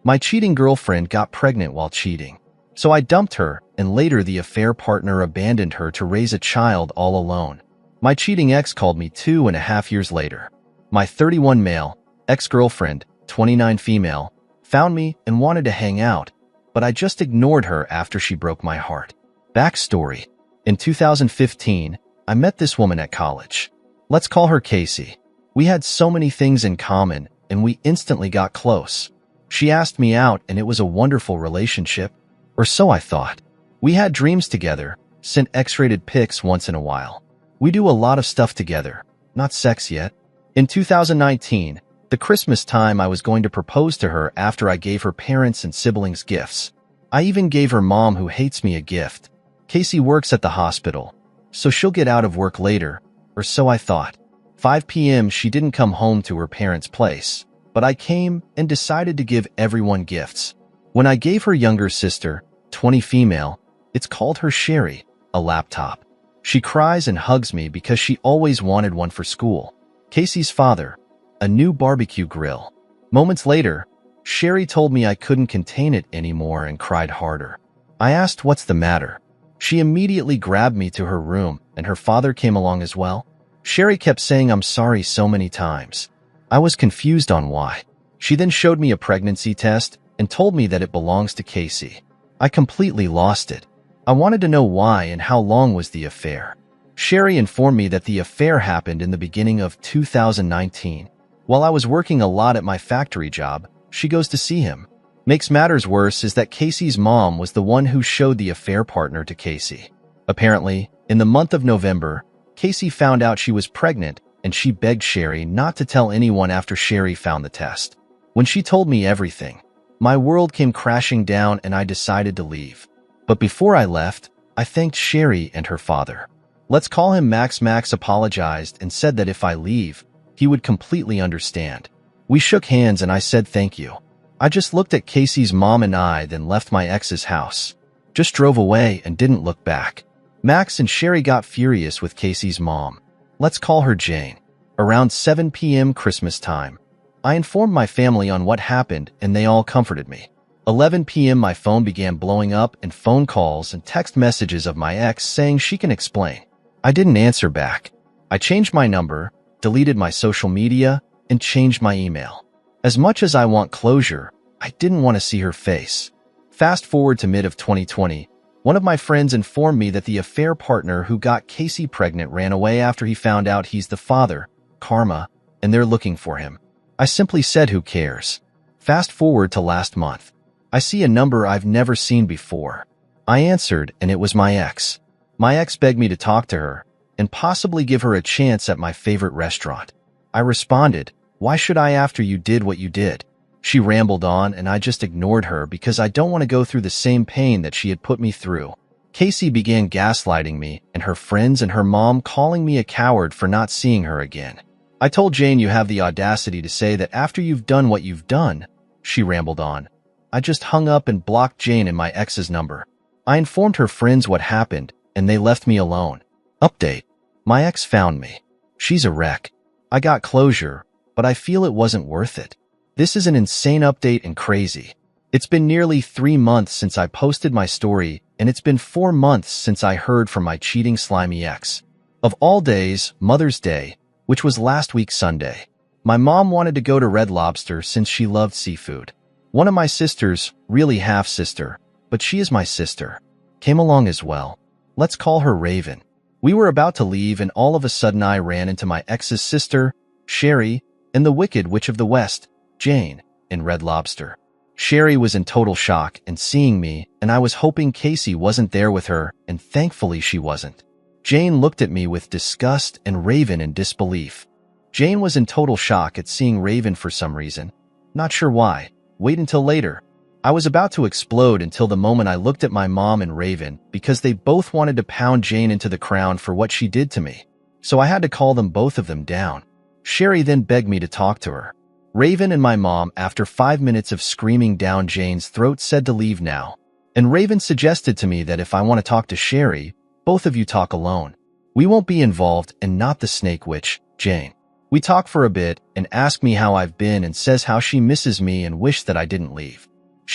My cheating girlfriend got pregnant while cheating. So I dumped her, and later the affair partner abandoned her to raise a child all alone. My cheating ex called me 2.5 years later. My 31 male, ex-girlfriend, 29 female, found me and wanted to hang out, but I just ignored her after she broke my heart. Backstory. In 2015, I met this woman at college. Let's call her Casey. We had so many things in common, and we instantly got close. She asked me out, and it was a wonderful relationship, or so I thought. We had dreams together, sent X-rated pics once in a while. We do a lot of stuff together, not sex yet. In 2019, the Christmas time, I was going to propose to her after I gave her parents and siblings gifts. I even gave her mom, who hates me, a gift. Casey works at the hospital, so she'll get out of work later, or so I thought. 5 p.m. she didn't come home to her parents' place, but I came and decided to give everyone gifts. When I gave her younger sister, 20 female, it's called her Sherry, a laptop. She cries and hugs me because she always wanted one for school. Casey's father, a new barbecue grill. Moments later, Sherry told me I couldn't contain it anymore and cried harder. I asked what's the matter. She immediately grabbed me to her room, and her father came along as well. Sherry kept saying I'm sorry so many times. I was confused on why. She then showed me a pregnancy test and told me that it belongs to Casey. I completely lost it. I wanted to know why and how long was the affair. Sherry informed me that the affair happened in the beginning of 2019. While I was working a lot at my factory job, she goes to see him. Makes matters worse is that Casey's mom was the one who showed the affair partner to Casey. Apparently, in the month of November, Casey found out she was pregnant, and she begged Sherry not to tell anyone after Sherry found the test. When she told me everything, my world came crashing down and I decided to leave. But before I left, I thanked Sherry and her father. Let's call him Max. Max apologized and said that if I leave, he would completely understand. We shook hands and I said thank you. I just looked at Casey's mom and I then left my ex's house. Just drove away and didn't look back. Max and Sherry got furious with Casey's mom. Let's call her Jane. Around 7 p.m. Christmas time, I informed my family on what happened and they all comforted me. 11 p.m. my phone began blowing up and phone calls and text messages of my ex saying she can explain. I didn't answer back. I changed my number, deleted my social media, and changed my email. As much as I want closure, I didn't want to see her face. Fast forward to mid of 2020, one of my friends informed me that the affair partner who got Casey pregnant ran away after he found out he's the father, Karma, and they're looking for him. I simply said, who cares? Fast forward to last month. I see a number I've never seen before. I answered, and it was my ex. My ex begged me to talk to her and possibly give her a chance at my favorite restaurant. I responded, why should I after you did what you did? She rambled on and I just ignored her because I don't want to go through the same pain that she had put me through. Casey began gaslighting me and her friends and her mom calling me a coward for not seeing her again. I told Jane, you have the audacity to say that after you've done what you've done. She rambled on. I just hung up and blocked Jane and my ex's number. I informed her friends what happened and they left me alone. Update. My ex found me. She's a wreck. I got closure, but I feel it wasn't worth it. This is an insane update and crazy. It's been nearly 3 months since I posted my story, and it's been 4 months since I heard from my cheating slimy ex. Of all days, Mother's Day, which was last week Sunday. My mom wanted to go to Red Lobster since she loved seafood. One of my sisters, really half-sister, but she is my sister, came along as well. Let's call her Raven. We were about to leave and all of a sudden I ran into my ex's sister, Sherry, and the Wicked Witch of the West, Jane, in Red Lobster. Sherry was in total shock and seeing me, and I was hoping Casey wasn't there with her, and thankfully she wasn't. Jane looked at me with disgust and Raven in disbelief. Jane was in total shock at seeing Raven for some reason. Not sure why. Wait until later. I was about to explode until the moment I looked at my mom and Raven because they both wanted to pound Jane into the ground for what she did to me. So I had to call them, both of them, down. Sherry then begged me to talk to her. Raven and my mom, after 5 minutes of screaming down Jane's throat, said to leave now. And Raven suggested to me that if I want to talk to Sherry, both of you talk alone. We won't be involved and not the snake witch, Jane. We talk for a bit and ask me how I've been and says how she misses me and wish that I didn't leave.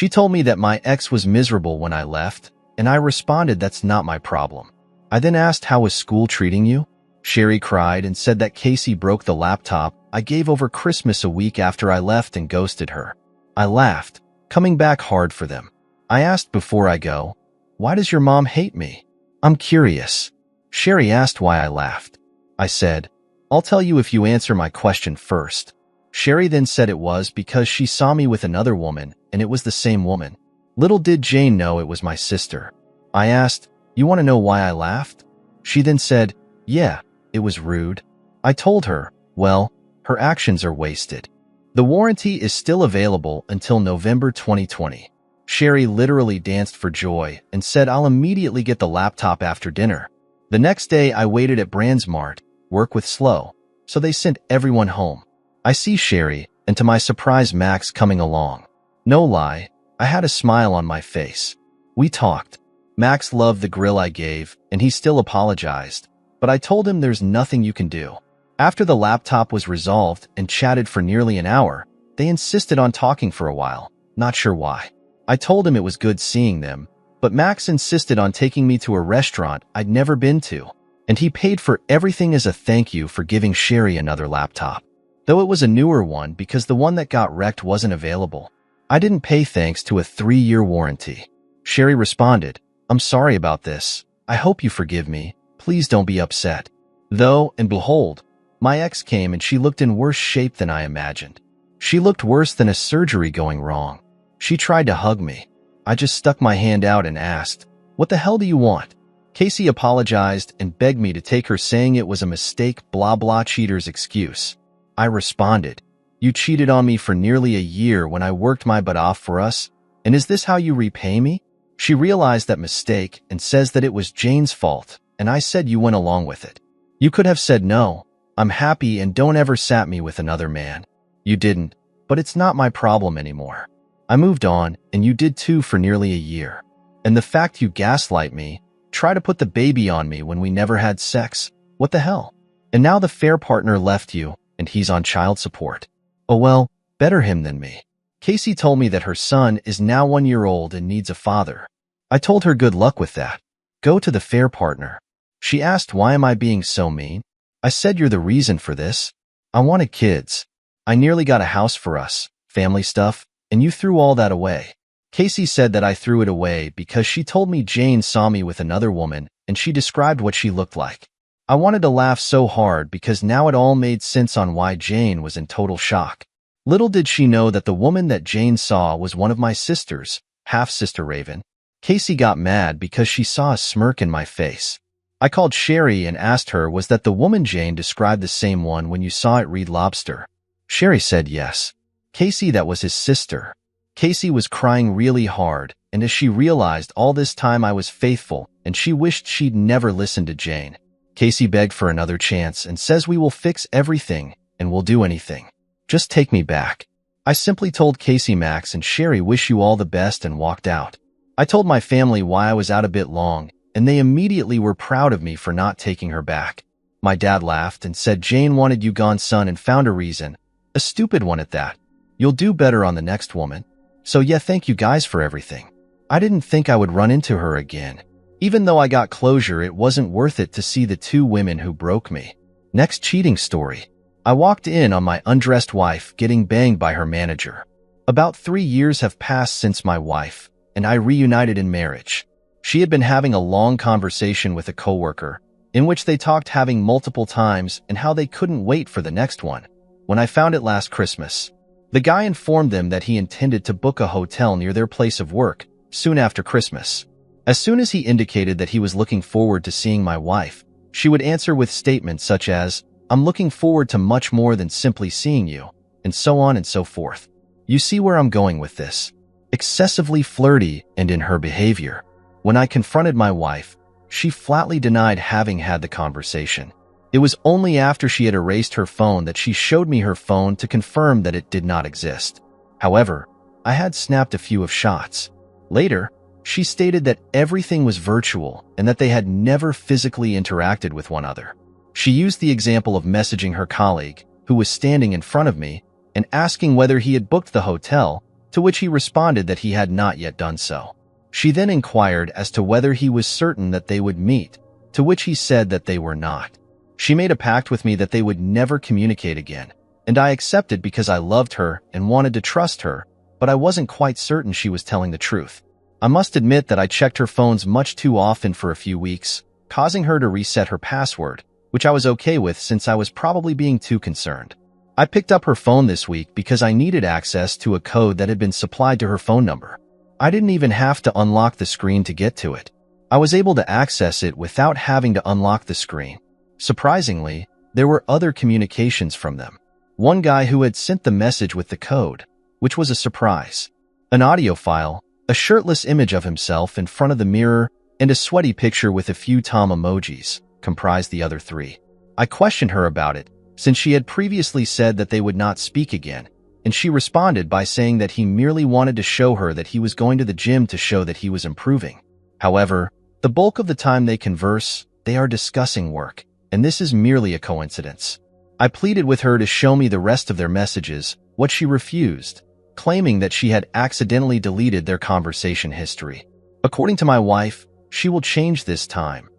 She told me that my ex was miserable when I left, and I responded that's not my problem. I then asked how was school treating you? Sherry cried and said that Casey broke the laptop I gave over Christmas a week after I left and ghosted her. I laughed, coming back hard for them. I asked before I go, why does your mom hate me? I'm curious. Sherry asked why I laughed. I said, I'll tell you if you answer my question first. Sherry then said it was because she saw me with another woman and it was the same woman. Little did Jane know it was my sister. I asked, you want to know why I laughed? She then said, yeah, it was rude. I told her, well, her actions are wasted. The warranty is still available until November 2020. Sherry literally danced for joy and said I'll immediately get the laptop after dinner. The next day I waited at Brandsmart, work with slow, so they sent everyone home. I see Sherry, and to my surprise Max coming along. No lie, I had a smile on my face. We talked. Max loved the grill I gave, and he still apologized, but I told him there's nothing you can do. After the laptop was resolved and chatted for nearly an hour, they insisted on talking for a while, not sure why. I told him it was good seeing them, but Max insisted on taking me to a restaurant I'd never been to, and he paid for everything as a thank you for giving Sherry another laptop. Though it was a newer one because the one that got wrecked wasn't available. I didn't pay thanks to a 3-year warranty. Sherry responded, I'm sorry about this. I hope you forgive me. Please don't be upset. Though, and behold, my ex came and she looked in worse shape than I imagined. She looked worse than a surgery going wrong. She tried to hug me. I just stuck my hand out and asked, what the hell do you want? Casey apologized and begged me to take her saying it was a mistake, blah blah cheater's excuse. I responded, you cheated on me for nearly a year when I worked my butt off for us, and is this how you repay me? She realized that mistake and says that it was Jane's fault, and I said you went along with it. You could have said no, I'm happy and don't ever sat me with another man. You didn't, but it's not my problem anymore. I moved on, and you did too for nearly a year. And the fact you gaslight me, try to put the baby on me when we never had sex, what the hell? And now the fair partner left you, and he's on child support. Oh well, better him than me. Casey told me that her son is now 1 year old and needs a father. I told her good luck with that. Go to the fair partner. She asked why am I being so mean? I said you're the reason for this. I wanted kids. I nearly got a house for us, family stuff, and you threw all that away. Casey said that I threw it away because she told me Jane saw me with another woman and she described what she looked like. I wanted to laugh so hard because now it all made sense on why Jane was in total shock. Little did she know that the woman that Jane saw was one of my sisters, half-sister Raven. Casey got mad because she saw a smirk in my face. I called Sherry and asked her was that the woman Jane described the same one when you saw at Red Lobster. Sherry said yes. Casey, that was his sister. Casey was crying really hard, and as she realized all this time I was faithful and she wished she'd never listened to Jane. Casey begged for another chance and says we will fix everything and we'll do anything. Just take me back. I simply told Casey Max and Sherry wish you all the best and walked out. I told my family why I was out a bit long, and they immediately were proud of me for not taking her back. My dad laughed and said Jane wanted you gone son and found a reason. A stupid one at that. You'll do better on the next woman. So yeah, thank you guys for everything. I didn't think I would run into her again. Even though I got closure, it wasn't worth it to see the 2 women who broke me. Next cheating story. I walked in on my undressed wife getting banged by her manager. About 3 years have passed since my wife and I reunited in marriage. She had been having a long conversation with a coworker in which they talked having multiple times and how they couldn't wait for the next one. When I found it last Christmas, the guy informed them that he intended to book a hotel near their place of work soon after Christmas. As soon as he indicated that he was looking forward to seeing my wife, she would answer with statements such as, I'm looking forward to much more than simply seeing you, and so on and so forth. You see where I'm going with this. Excessively flirty and in her behavior. When I confronted my wife, she flatly denied having had the conversation. It was only after she had erased her phone that she showed me her phone to confirm that it did not exist. However, I had snapped a few of shots. Later, she stated that everything was virtual and that they had never physically interacted with one another. She used the example of messaging her colleague, who was standing in front of me, and asking whether he had booked the hotel, to which he responded that he had not yet done so. She then inquired as to whether he was certain that they would meet, to which he said that they were not. She made a pact with me that they would never communicate again, and I accepted because I loved her and wanted to trust her, but I wasn't quite certain she was telling the truth. I must admit that I checked her phones much too often for a few weeks, causing her to reset her password, which I was okay with since I was probably being too concerned. I picked up her phone this week because I needed access to a code that had been supplied to her phone number. I didn't even have to unlock the screen to get to it. I was able to access it without having to unlock the screen. Surprisingly, there were other communications from them. One guy who had sent the message with the code, which was a surprise. An audio file, a shirtless image of himself in front of the mirror, and a sweaty picture with a few Tom emojis comprised the other three. I questioned her about it, since she had previously said that they would not speak again, and she responded by saying that he merely wanted to show her that he was going to the gym to show that he was improving. However, the bulk of the time they converse, they are discussing work, and this is merely a coincidence. I pleaded with her to show me the rest of their messages, what she refused, claiming that she had accidentally deleted their conversation history. According to my wife, she will change this time,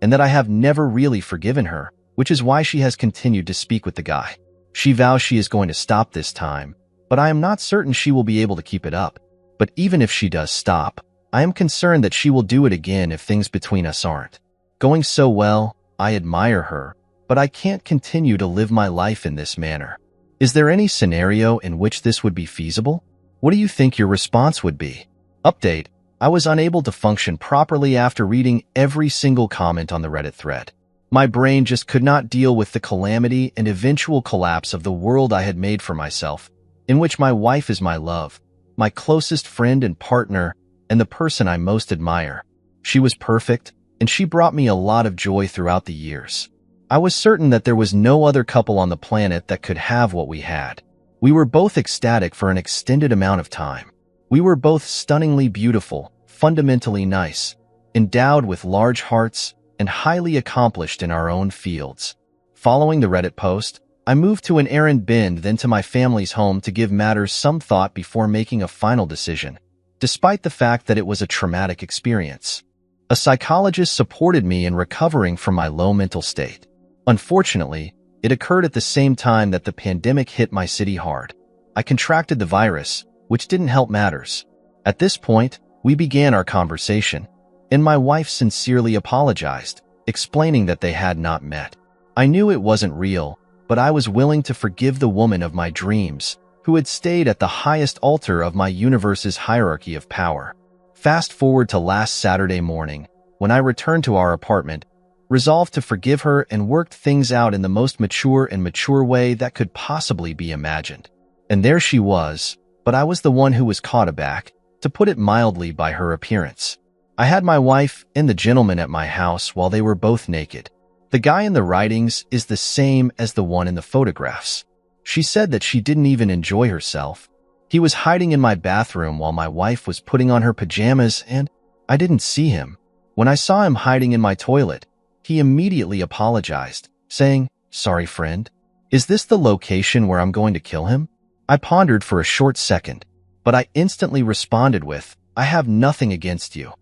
and that I have never really forgiven her, which is why she has continued to speak with the guy. She vows she is going to stop this time, but I am not certain she will be able to keep it up. But even if she does stop, I am concerned that she will do it again if things between us aren't going so well. I admire her, but I can't continue to live my life in this manner. Is there any scenario in which this would be feasible? What do you think your response would be? Update: I was unable to function properly after reading every single comment on the Reddit thread. My brain just could not deal with the calamity and eventual collapse of the world I had made for myself, in which my wife is my love, my closest friend and partner, and the person I most admire. She was perfect, and she brought me a lot of joy throughout the years. I was certain that there was no other couple on the planet that could have what we had. We were both ecstatic for an extended amount of time. We were both stunningly beautiful, fundamentally nice, endowed with large hearts, and highly accomplished in our own fields. Following the Reddit post, I moved to an errand bin, then to my family's home to give matters some thought before making a final decision, despite the fact that it was a traumatic experience. A psychologist supported me in recovering from my low mental state. Unfortunately, it occurred at the same time that the pandemic hit my city hard. I contracted the virus, which didn't help matters. At this point, we began our conversation, and my wife sincerely apologized, explaining that they had not met. I knew it wasn't real, but I was willing to forgive the woman of my dreams, who had stayed at the highest altar of my universe's hierarchy of power. Fast forward to last Saturday morning, when I returned to our apartment, resolved to forgive her and worked things out in the most mature way that could possibly be imagined. And there she was, but I was the one who was caught aback, to put it mildly, by her appearance. I had my wife and the gentleman at my house while they were both naked. The guy in the writings is the same as the one in the photographs. She said that she didn't even enjoy herself. He was hiding in my bathroom while my wife was putting on her pajamas, and I didn't see him. When I saw him hiding in my toilet, he immediately apologized, saying, "Sorry, friend. Is this the location where I'm going to kill him?" I pondered for a short second, but I instantly responded with, "I have nothing against you,"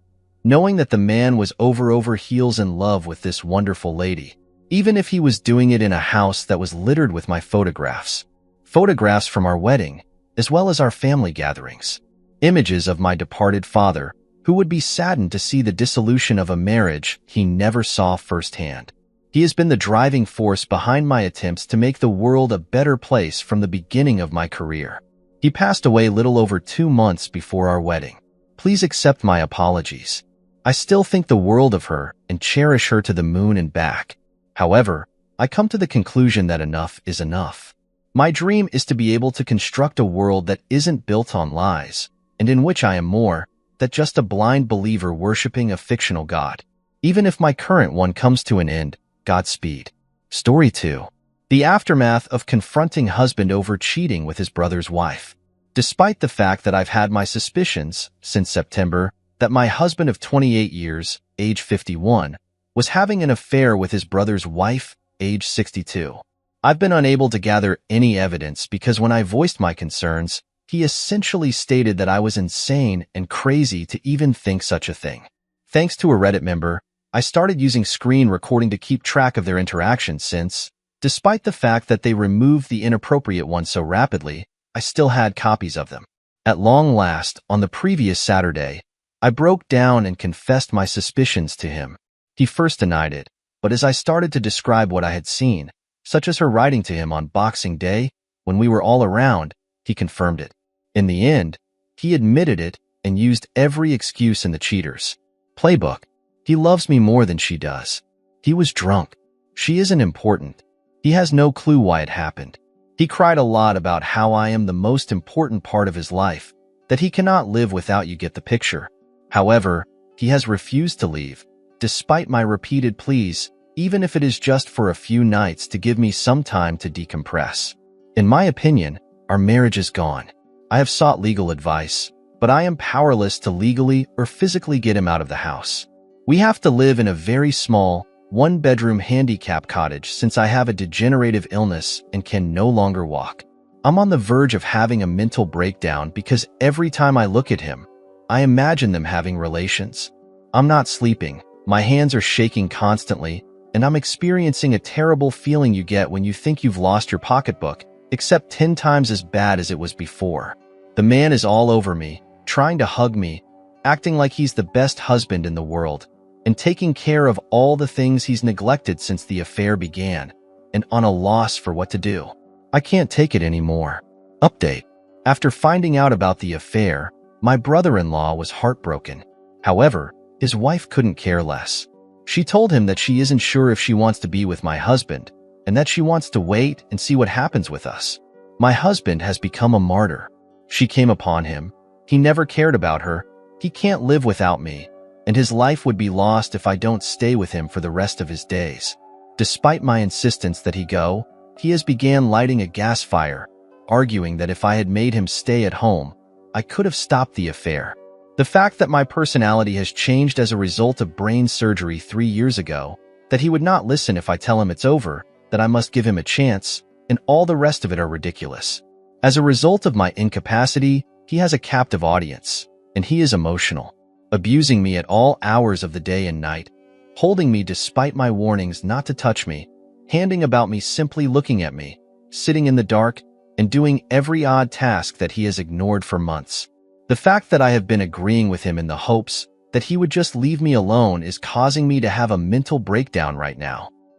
knowing that the man was over heels in love with this wonderful lady, even if he was doing it in a house that was littered with my photographs. Photographs from our wedding, as well as our family gatherings. Images of my departed father, who would be saddened to see the dissolution of a marriage he never saw firsthand. He has been the driving force behind my attempts to make the world a better place from the beginning of my career. He passed away little over 2 months before our wedding. Please accept my apologies. I still think the world of her and cherish her to the moon and back. However, I come to the conclusion that enough is enough. My dream is to be able to construct a world that isn't built on lies, and in which I am more than just a blind believer worshiping a fictional god. Even if my current one comes to an end, Godspeed. Story 2. The aftermath of confronting husband over cheating with his brother's wife. Despite the fact that I've had my suspicions since September that my husband of 28 years, age 51, was having an affair with his brother's wife, age 62. I've been unable to gather any evidence because when I voiced my concerns, He essentially stated that I was insane and crazy to even think such a thing. Thanks to a Reddit member, I started using screen recording to keep track of their interactions since, despite the fact that they removed the inappropriate ones so rapidly, I still had copies of them. At long last, on the previous Saturday, I broke down and confessed my suspicions to him. He first denied it, but as I started to describe what I had seen, such as her writing to him on Boxing Day, when we were all around, he confirmed it. In the end, he admitted it and used every excuse in the cheater's playbook. He loves me more than she does. He was drunk. She isn't important. He has no clue why it happened. He cried a lot about how I am the most important part of his life, that he cannot live without you. Get the picture. However, he has refused to leave, despite my repeated pleas, even if it is just for a few nights to give me some time to decompress. In my opinion, our marriage is gone. I have sought legal advice, but I am powerless to legally or physically get him out of the house. We have to live in a very small, one-bedroom handicap cottage since I have a degenerative illness and can no longer walk. I'm on the verge of having a mental breakdown because every time I look at him, I imagine them having relations. I'm not sleeping, my hands are shaking constantly, and I'm experiencing a terrible feeling you get when you think you've lost your pocketbook, except 10 times as bad as it was before. The man is all over me, trying to hug me, acting like he's the best husband in the world, and taking care of all the things he's neglected since the affair began, and on a loss for what to do. I can't take it anymore. Update. After finding out about the affair, my brother-in-law was heartbroken. However, his wife couldn't care less. She told him that she isn't sure if she wants to be with my husband, and that she wants to wait and see what happens with us. My husband has become a martyr. She came upon him. He never cared about her. He can't live without me, and his life would be lost if I don't stay with him for the rest of his days. Despite my insistence that he go, he has began lighting a gas fire, arguing that if I had made him stay at home, I could have stopped the affair. The fact that my personality has changed as a result of brain surgery 3 years ago, that he would not listen if I tell him it's over, that I must give him a chance, and all the rest of it are ridiculous. As a result of my incapacity, he has a captive audience, and he is emotional, abusing me at all hours of the day and night, holding me despite my warnings not to touch me, handing about me simply looking at me, sitting in the dark, and doing every odd task that he has ignored for months. The fact that I have been agreeing with him in the hopes that he would just leave me alone is causing me to have a mental breakdown right now.